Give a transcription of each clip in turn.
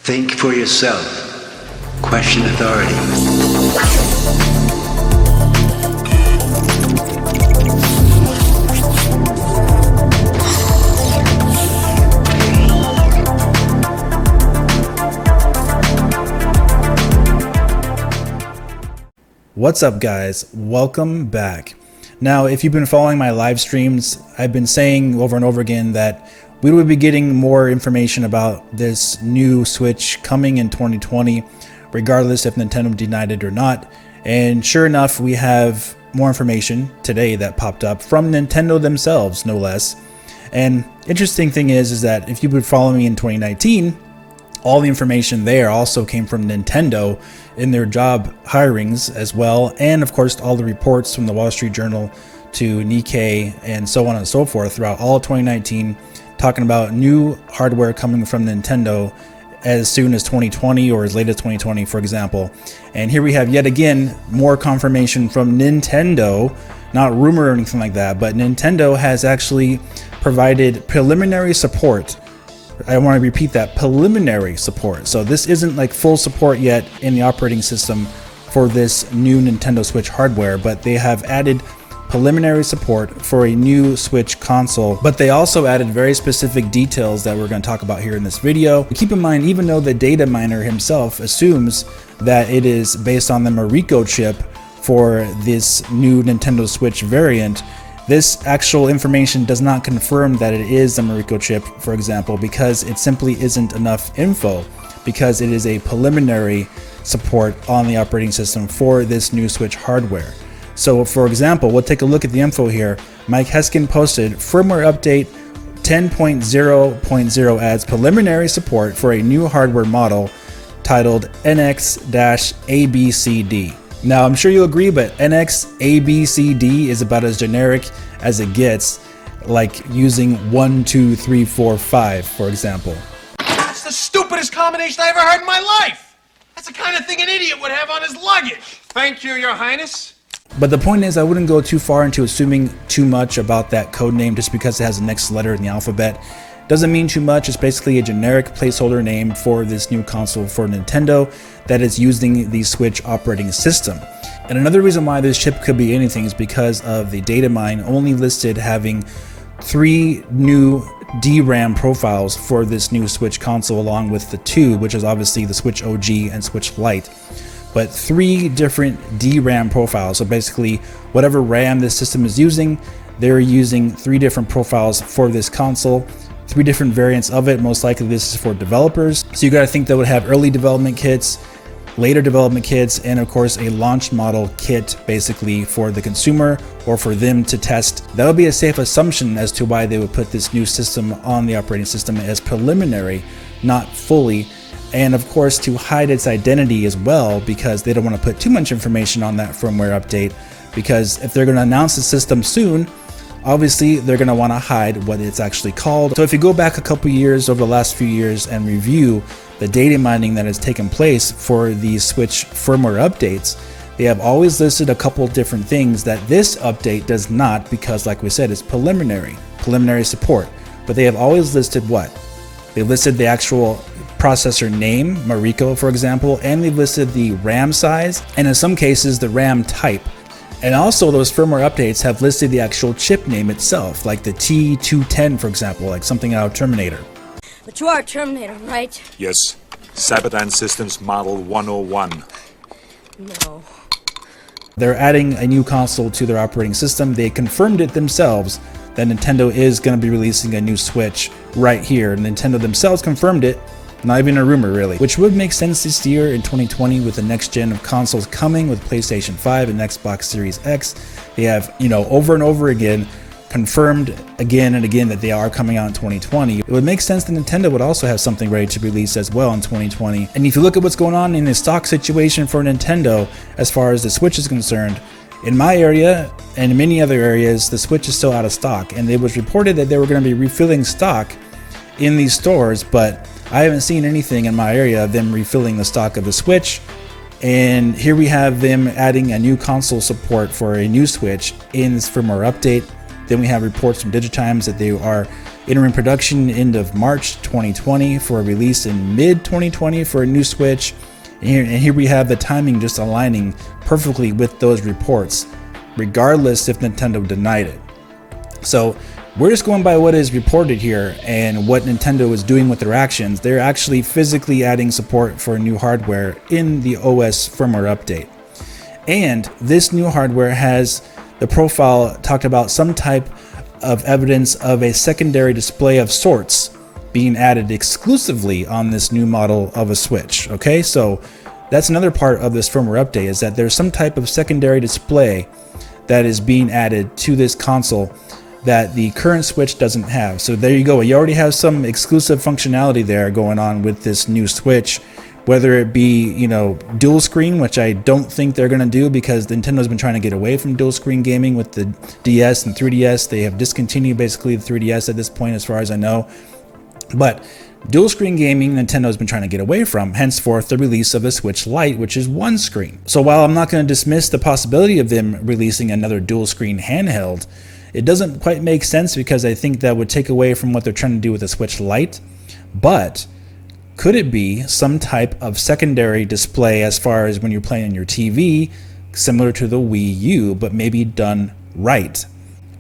Think for yourself. Question authority. What's up, guys? Welcome back. Now, if you've been following my live streams, I've been saying over and over again that we will be getting more information about this new Switch coming in 2020, regardless if Nintendo denied it or not. And sure enough, we have more information today that popped up from Nintendo themselves, no less. And interesting thing is that if you've been following me in 2019, all the information there also came from Nintendo in their job hirings as well. And of course, all the reports from the Wall Street Journal to Nikkei and so on and so forth throughout all of 2019, talking about new hardware coming from Nintendo as soon as 2020 or as late as 2020, for example. And here we have yet again more confirmation from Nintendo, not rumor or anything like that, but Nintendo has actually provided preliminary support. I want to repeat that, preliminary support. So this isn't like full support yet in the operating system for this new Nintendo Switch hardware, but they have added preliminary support for a new Switch console. But they also added very specific details that we're going to talk about here in this video. Keep in mind, even though the data miner himself assumes that it is based on the Mariko chip for this new Nintendo Switch variant, this actual information does not confirm that it is the Mariko chip, for example, because it simply isn't enough info, because it is a preliminary support on the operating system for this new Switch hardware. So for example, we'll take a look at the info here. Mike Heskin posted, firmware update 10.0.0 adds preliminary support for a new hardware model titled NX-ABCD. Now, I'm sure you'll agree, but NX-ABCD is about as generic as it gets, like using 1, 2, 3, 4, 5, for example. That's the stupidest combination I ever heard in my life. That's the kind of thing an idiot would have on his luggage. Thank you, Your Highness. But the point is, I wouldn't go too far into assuming too much about that code name just because it has the next letter in the alphabet. Doesn't mean too much. It's basically a generic placeholder name for this new console for Nintendo that is using the Switch operating system. And another reason why this chip could be anything is because of the data mine only listed having 3 new DRAM profiles for this new Switch console, along with the 2, which is obviously the Switch OG and Switch Lite. But 3 different DRAM profiles. So basically, whatever RAM this system is using, they're using 3 different profiles for this console. 3 different variants of it. Most likely this is for developers. So you got to think they would have early development kits, later development kits, and of course a launch model kit basically for the consumer or for them to test. That would be a safe assumption as to why they would put this new system on the operating system as preliminary, not fully. And of course to hide its identity as well, because they don't want to put too much information on that firmware update, because if they're going to announce the system soon, obviously they're going to want to hide what it's actually called. So if you go back a couple years over the last few years and review the data mining that has taken place for the Switch firmware updates, they have always listed a couple different things that this update does not, because like we said, it's preliminary support. But they have always listed what? They listed the actual processor name, Mariko for example, and they've listed the RAM size, and in some cases the RAM type. And also those firmware updates have listed the actual chip name itself, like the T210, for example, like something out of Terminator. But you are Terminator, right? Yes. Sabadan Systems Model 101. No. They're adding a new console to their operating system. They confirmed it themselves that Nintendo is going to be releasing a new Switch right here. Nintendo themselves confirmed it. Not even a rumor, really, which would make sense this year in 2020 with the next gen of consoles coming with PlayStation 5 and Xbox Series X. They have, over and over again confirmed again and again that they are coming out in 2020. It would make sense that Nintendo would also have something ready to release as well in 2020. And if you look at what's going on in the stock situation for Nintendo as far as the Switch is concerned, in my area and in many other areas, the Switch is still out of stock, and it was reported that they were going to be refilling stock in these stores, but I haven't seen anything in my area of them refilling the stock of the Switch. And here we have them adding a new console support for a new Switch in this firmware update. Then we have reports from Digitimes that they are entering production end of March 2020 for a release in mid 2020 for a new Switch. And here we have the timing just aligning perfectly with those reports, regardless if Nintendo denied it. So we're just going by what is reported here and what Nintendo is doing with their actions. They're actually physically adding support for new hardware in the OS firmware update. And this new hardware has the profile talked about some type of evidence of a secondary display of sorts being added exclusively on this new model of a Switch. Okay, so that's another part of this firmware update, is that there's some type of secondary display that is being added to this console that the current Switch doesn't have. So there you go. You already have some exclusive functionality there going on with this new Switch, whether it be, you know, dual screen, which I don't think they're going to do because Nintendo's been trying to get away from dual screen gaming with the DS and 3DS. They have discontinued basically the 3DS at this point, as far as I know. But dual screen gaming, Nintendo's been trying to get away from, henceforth the release of the Switch Lite, which is one screen. So while I'm not going to dismiss the possibility of them releasing another dual screen handheld, it doesn't quite make sense because I think that would take away from what they're trying to do with the Switch Lite. But could it be some type of secondary display as far as when you're playing on your TV, similar to the Wii U, but maybe done right?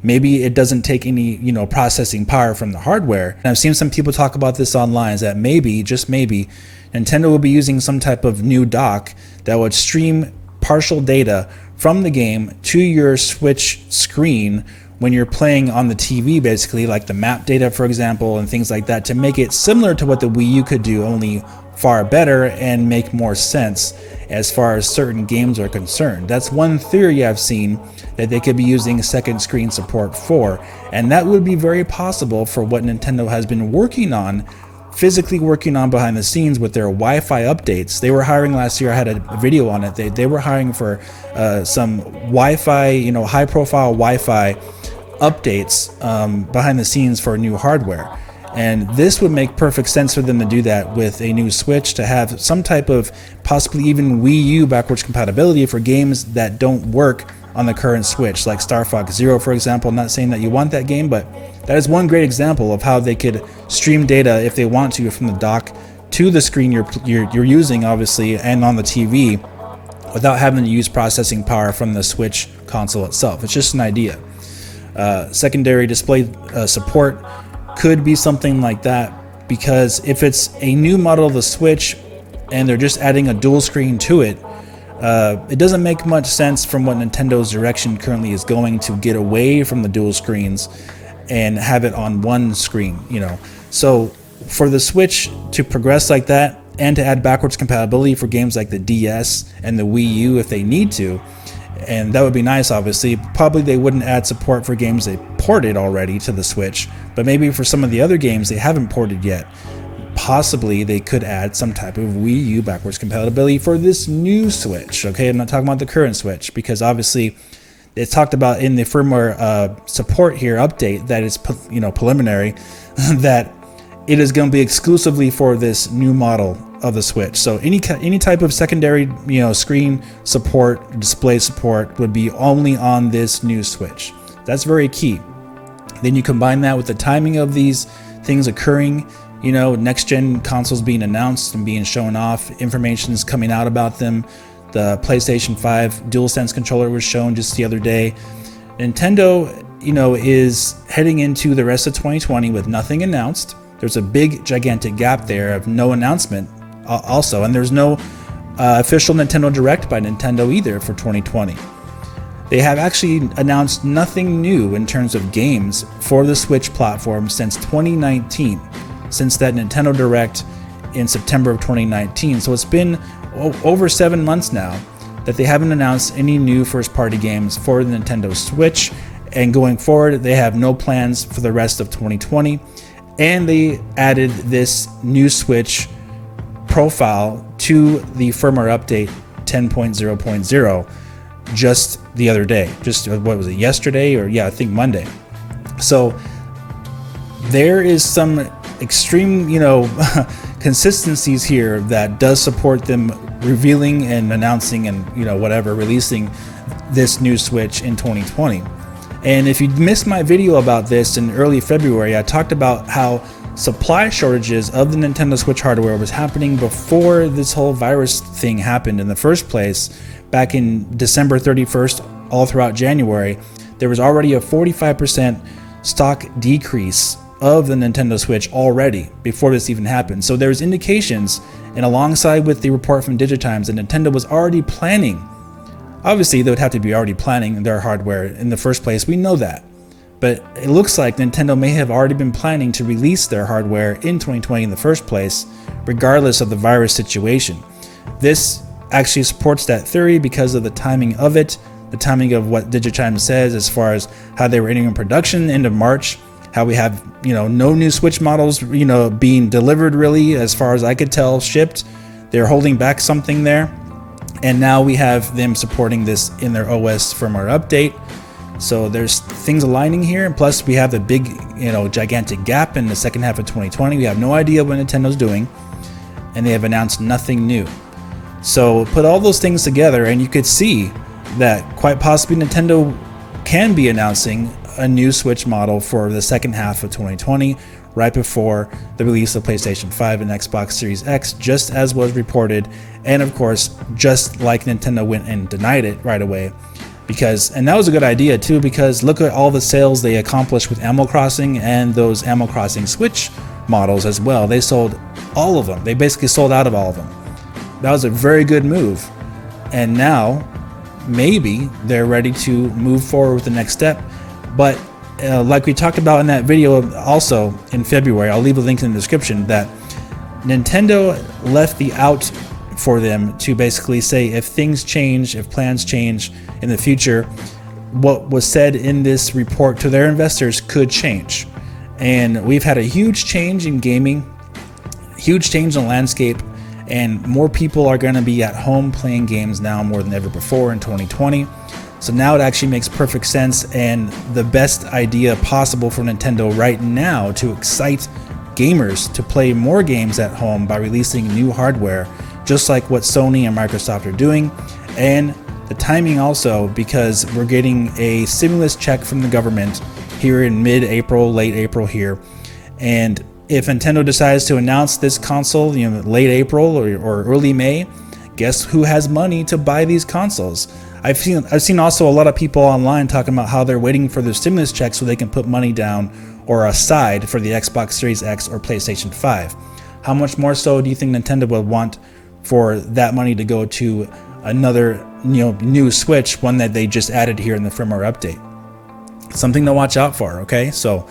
Maybe it doesn't take any, you know, processing power from the hardware. And I've seen some people talk about this online, is that maybe, just maybe, Nintendo will be using some type of new dock that would stream partial data from the game to your Switch screen when you're playing on the TV, basically, like the map data, for example, and things like that, to make it similar to what the Wii U could do, only far better and make more sense as far as certain games are concerned. That's one theory I've seen that they could be using second screen support for, and that would be very possible for what Nintendo has been working on, physically working on behind the scenes with their Wi-Fi updates. They were hiring last year, I had a video on it, they were hiring for some Wi-Fi, you know, high profile Wi-Fi updates behind the scenes for new hardware. And this would make perfect sense for them to do that with a new Switch, to have some type of possibly even Wii U backwards compatibility for games that don't work on the current Switch, like Star Fox Zero, for example. I'm not saying that you want that game, but that is one great example of how they could stream data if they want to from the dock to the screen you're using, obviously, and on the TV, without having to use processing power from the Switch console itself. It's just an idea. Secondary display support could be something like that, because if it's a new model of the Switch and they're just adding a dual screen to it, it doesn't make much sense from what Nintendo's direction currently is going, to get away from the dual screens and have it on one screen, you know. So for the Switch to progress like that and to add backwards compatibility for games like the DS and the Wii U if they need to, and that would be nice, obviously. Probably they wouldn't add support for games they ported already to the Switch, but maybe for some of the other games they haven't ported yet, possibly they could add some type of Wii U backwards compatibility for this new Switch. Okay, I'm not talking about the current Switch, because obviously it's talked about in the firmware support here update that it's, you know, preliminary, that it is going to be exclusively for this new model of the Switch. So any type of secondary, you know, screen support, display support would be only on this new Switch. That's very key. Then you combine that with the timing of these things occurring, you know, next gen consoles being announced and being shown off, information's coming out about them. The PlayStation 5 DualSense controller was shown just the other day. Nintendo, you know, is heading into the rest of 2020 with nothing announced. There's a big, gigantic gap there of no announcement also, and there's no official Nintendo Direct by Nintendo either for 2020. They have actually announced nothing new in terms of games for the Switch platform since 2019, since that Nintendo Direct in September of 2019. So it's been over 7 months now that they haven't announced any new first-party games for the Nintendo Switch, and going forward, they have no plans for the rest of 2020. And they added this new Switch profile to the firmware update 10.0.0 just the other day. Just, what was it, yesterday? Or yeah, I think Monday. So there is some extreme, you know, consistencies here that does support them revealing and announcing and, you know, whatever, releasing this new Switch in 2020. And if you missed my video about this in early February, I talked about how supply shortages of the Nintendo Switch hardware was happening before this whole virus thing happened in the first place. Back in December 31st, all throughout January, there was already a 45% stock decrease of the Nintendo Switch already before this even happened. So there's indications, and alongside with the report from Digitimes, that Nintendo was already planning. Obviously, they would have to be already planning their hardware in the first place. We know that. But it looks like Nintendo may have already been planning to release their hardware in 2020 in the first place, regardless of the virus situation. This actually supports that theory because of the timing of it, the timing of what Digitimes says as far as how they were entering production end of March, how we have, no new Switch models, being delivered really, as far as I could tell, shipped. They're holding back something there. And now we have them supporting this in their OS firmware update. So there's things aligning here, and plus we have the big, gigantic gap in the second half of 2020. We have no idea what Nintendo's doing, and they have announced nothing new. So put all those things together, and you could see that quite possibly Nintendo can be announcing a new Switch model for the second half of 2020, right before the release of PlayStation 5 and Xbox Series X, just as was reported, and of course, just like Nintendo went and denied it right away. And that was a good idea too, because look at all the sales they accomplished with Animal Crossing and those Animal Crossing Switch models as well. They sold all of them. They basically sold out of all of them. That was a very good move. And now, maybe they're ready to move forward with the next step. But like we talked about in that video also in February, I'll leave a link in the description, that Nintendo left the out for them to basically say if things change, if plans change in the future, what was said in this report to their investors could change. And we've had a huge change in gaming, huge change in the landscape, and more people are going to be at home playing games now more than ever before in 2020. So now it actually makes perfect sense, and the best idea possible for Nintendo right now to excite gamers to play more games at home by releasing new hardware, just like what Sony and Microsoft are doing. And the timing also, because we're getting a stimulus check from the government here in mid-April, late April here. And if Nintendo decides to announce this console, late April or early May, guess who has money to buy these consoles? I've seen also a lot of people online talking about how they're waiting for their stimulus check so they can put money down or aside for the Xbox Series X or PlayStation 5. How much more so do you think Nintendo would want for that money to go to another new Switch, one that they just added here in the firmware update? Something to watch out for, okay? So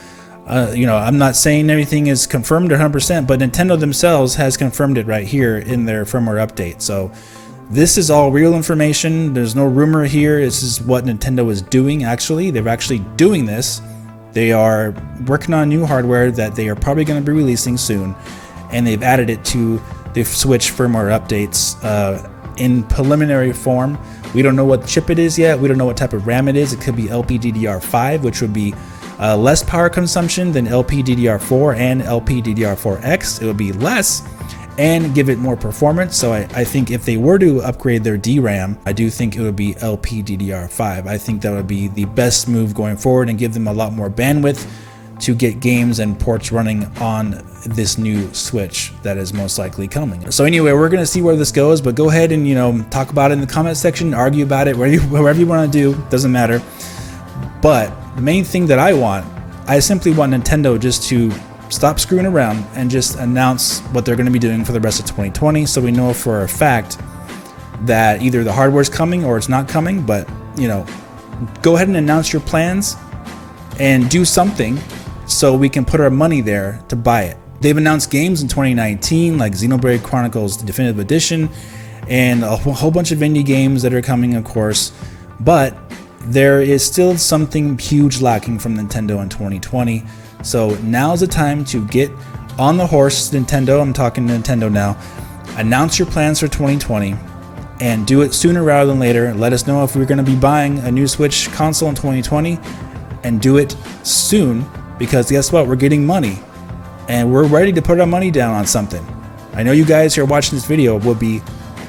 I'm not saying everything is confirmed 100%, but Nintendo themselves has confirmed it right here in their firmware update. So this is all real information. There's no rumor here. This is what Nintendo is doing actually. They're actually doing this. They are working on new hardware that they are probably going to be releasing soon, and they've added it to the Switch firmware updates in preliminary form. We don't know what chip it is yet. We don't know what type of RAM it is. It could be LPDDR5, which would be less power consumption than LPDDR4 and LPDDR4X. It would be less and give it more performance. So I think if they were to upgrade their DRAM, I do think it would be LPDDR5. I think that would be the best move going forward and give them a lot more bandwidth to get games and ports running on this new Switch that is most likely coming. So anyway, we're going to see where this goes, but go ahead and talk about it in the comment section, argue about it, wherever you want to do, doesn't matter. But the main thing that I simply want Nintendo just to stop screwing around and just announce what they're going to be doing for the rest of 2020, so we know for a fact that either the hardware's coming or it's not coming. But go ahead and announce your plans and do something so we can put our money there to buy it. They've announced games in 2019 like Xenoblade Chronicles Definitive Edition and a whole bunch of indie games that are coming, of course, but there is still something huge lacking from Nintendo in 2020. So now's the time to get on the horse, Nintendo. I'm talking to Nintendo now. Announce your plans for 2020 and do it sooner rather than later. Let us know if we're going to be buying a new Switch console in 2020, and do it soon, because guess what? We're getting money and we're ready to put our money down on something. I know you guys who are watching this video will be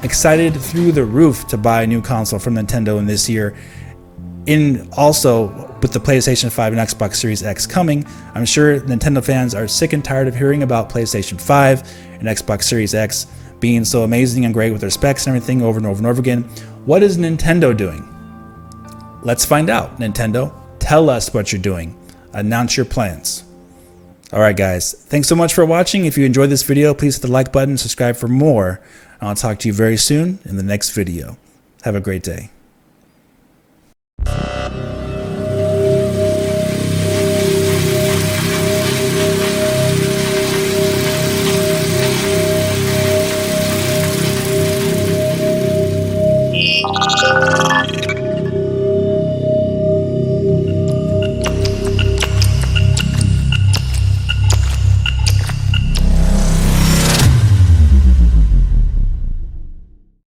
excited through the roof to buy a new console from Nintendo in this year. In also With the PlayStation 5 and Xbox Series X coming, I'm sure Nintendo fans are sick and tired of hearing about PlayStation 5 and Xbox Series X being so amazing and great with their specs and everything over and over and over again. What is Nintendo doing? Let's find out. Nintendo, tell us what you're doing. Announce your plans. Alright guys, thanks so much for watching. If you enjoyed this video, please hit the like button, subscribe for more, and I'll talk to you very soon in the next video. Have a great day.